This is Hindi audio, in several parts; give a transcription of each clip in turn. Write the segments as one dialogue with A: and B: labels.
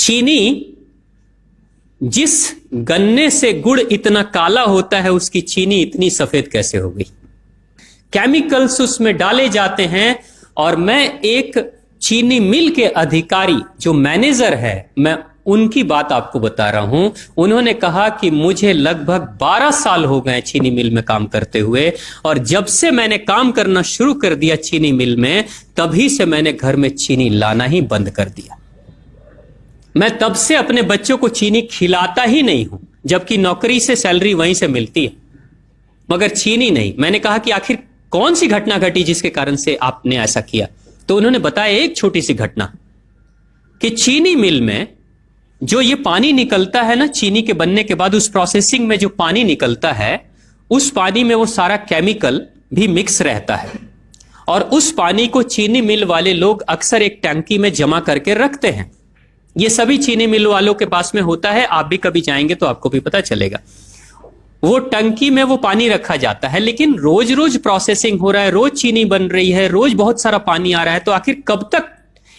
A: चीनी, जिस गन्ने से गुड़ इतना काला होता है उसकी चीनी इतनी सफेद कैसे हो गई? केमिकल्स उसमें डाले जाते हैं। और मैं एक चीनी मिल के अधिकारी जो मैनेजर है, मैं उनकी बात आपको बता रहा हूं। उन्होंने कहा कि मुझे लगभग 12 साल हो गए चीनी मिल में काम करते हुए, और जब से मैंने काम करना शुरू कर दिया चीनी मिल में, तभी से मैंने घर में चीनी लाना ही बंद कर दिया। मैं तब से अपने बच्चों को चीनी खिलाता ही नहीं हूं, जबकि नौकरी से सैलरी वहीं से मिलती है, मगर चीनी नहीं। मैंने कहा कि आखिर कौन सी घटना घटी जिसके कारण से आपने ऐसा किया? तो उन्होंने बताया एक छोटी सी घटना, कि चीनी मिल में जो ये पानी निकलता है ना, चीनी के बनने के बाद उस प्रोसेसिंग में जो पानी निकलता है, उस पानी में वो सारा केमिकल भी मिक्स रहता है, और उस पानी को चीनी मिल वाले लोग अक्सर एक टंकी में जमा करके रखते हैं। ये सभी चीनी मिल वालों के पास में होता है, आप भी कभी जाएंगे तो आपको भी पता चलेगा। वो टंकी में वो पानी रखा जाता है, लेकिन रोज रोज प्रोसेसिंग हो रहा है, रोज चीनी बन रही है, रोज बहुत सारा पानी आ रहा है, तो आखिर कब तक?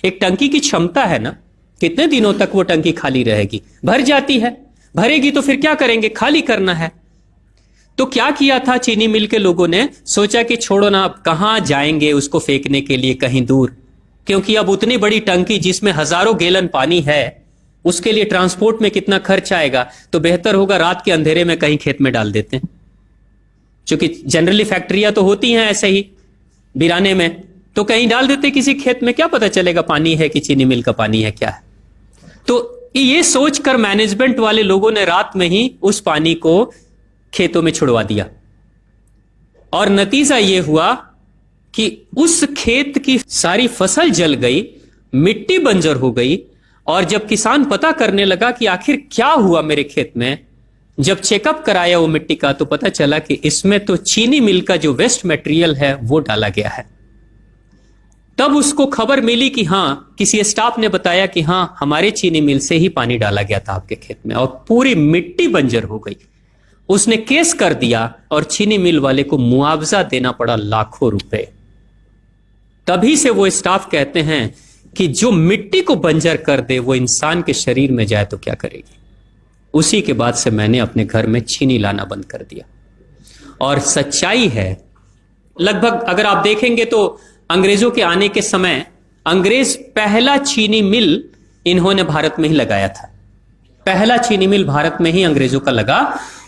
A: एक टंकी की क्षमता है ना, कितने दिनों तक वो टंकी खाली रहेगी? भर जाती है, भरेगी तो फिर क्या करेंगे? खाली करना है। तो क्या किया था चीनी मिल के लोगों ने? सोचा कि छोड़ो ना, अब कहां जाएंगे उसको फेंकने के लिए कहीं दूर, क्योंकि अब उतनी बड़ी टंकी जिसमें हजारों गैलन पानी है, उसके लिए ट्रांसपोर्ट में कितना खर्च आएगा, तो बेहतर होगा रात के अंधेरे में कहीं खेत में डाल देते हैं। क्योंकि जनरली फैक्ट्रियां तो होती हैं ऐसे ही बिराने में, तो कहीं डाल देते किसी खेत में, क्या पता चलेगा पानी है कि चीनी मिल का पानी है, क्या है। तो ये सोचकर मैनेजमेंट वाले लोगों ने रात में ही उस पानी को खेतों में छुड़वा दिया, और नतीजा यह हुआ कि उस खेत की सारी फसल जल गई, मिट्टी बंजर हो गई। और जब किसान पता करने लगा कि आखिर क्या हुआ मेरे खेत में, जब चेकअप कराया वो मिट्टी का, तो पता चला कि इसमें तो चीनी मिल का जो वेस्ट मटेरियल है वो डाला गया है। तब उसको खबर मिली कि हां, किसी स्टाफ ने बताया कि हां, हमारे चीनी मिल से ही पानी डाला गया था आपके खेत में, और पूरी मिट्टी बंजर हो गई। उसने केस कर दिया और चीनी मिल वाले को मुआवजा देना पड़ा लाखों रुपए। तभी से वो स्टाफ कहते हैं कि जो मिट्टी को बंजर कर दे वो इंसान के शरीर में जाए तो क्या करेगी। उसी के बाद से मैंने अपने घर में चीनी लाना बंद कर दिया। और सच्चाई है, लगभग अगर आप देखेंगे तो अंग्रेजों के आने के समय अंग्रेज पहला चीनी मिल इन्होंने भारत में ही लगाया था। पहला चीनी मिल भारत में ही अंग्रेजों का लगा,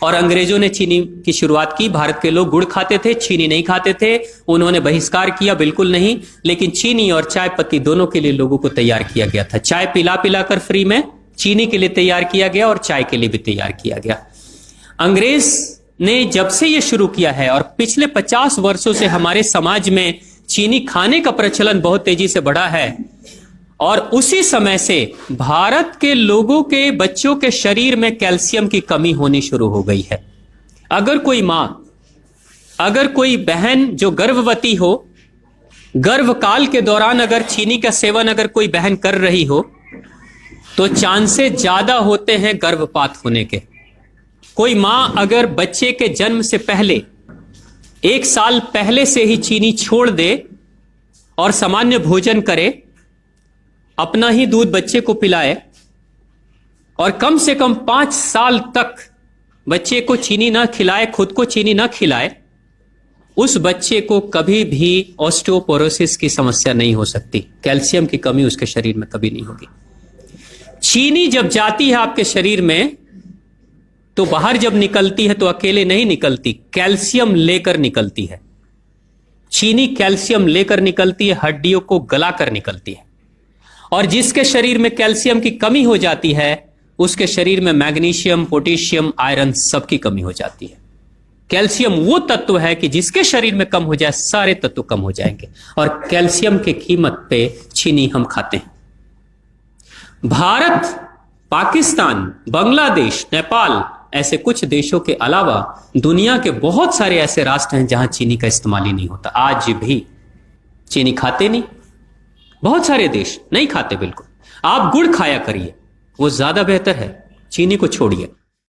A: और अंग्रेजों ने चीनी की शुरुआत की। भारत के लोग गुड़ खाते थे, चीनी नहीं खाते थे। उन्होंने बहिष्कार किया, बिल्कुल नहीं, लेकिन चीनी और चाय पत्ती दोनों के लिए लोगों को तैयार किया गया था। चाय पिला पिला कर फ्री में चीनी के लिए तैयार किया गया, और चाय के लिए भी तैयार किया गया। अंग्रेज ने जब से यह शुरू किया है, और पिछले 50 वर्षों से हमारे समाज में चीनी खाने का प्रचलन बहुत तेजी से बढ़ा है, और उसी समय से भारत के लोगों के बच्चों के शरीर में कैल्शियम की कमी होनी शुरू हो गई है। अगर कोई मां, अगर कोई बहन जो गर्भवती हो, गर्भकाल के दौरान अगर चीनी का सेवन अगर कोई बहन कर रही हो, तो चांसेस ज्यादा होते हैं गर्भपात होने के। कोई मां अगर बच्चे के जन्म से पहले 1 साल पहले से ही चीनी छोड़ दे और सामान्य भोजन करे, अपना ही दूध बच्चे को पिलाए, और कम से कम 5 साल तक बच्चे को चीनी ना खिलाए, खुद को चीनी ना खिलाए, उस बच्चे को कभी भी ऑस्टियोपोरोसिस की समस्या नहीं हो सकती। कैल्शियम की कमी उसके शरीर में कभी नहीं होगी। चीनी जब जाती है आपके शरीर में, तो बाहर जब निकलती है तो अकेले नहीं निकलती, कैल्शियम लेकर निकलती है। चीनी कैल्शियम लेकर निकलती है, हड्डियों को गलाकर निकलती है। और जिसके शरीर में कैल्शियम की कमी हो जाती है, उसके शरीर में मैग्नीशियम, पोटेशियम, आयरन सबकी कमी हो जाती है। कैल्शियम वो तत्व है कि जिसके शरीर में कम हो जाए, सारे तत्व कम हो जाएंगे, और कैल्शियम की कीमत पे चीनी हम खाते हैं। भारत, पाकिस्तान, बांग्लादेश, नेपाल, ऐसे कुछ देशों के अलावा दुनिया के बहुत सारे ऐसे राष्ट्र हैं जहां चीनी का इस्तेमाल ही नहीं होता। आज भी चीनी खाते नहीं, बहुत सारे देश नहीं खाते बिल्कुल। आप गुड़ खाया करिए, वो ज्यादा बेहतर है, चीनी को छोड़िए।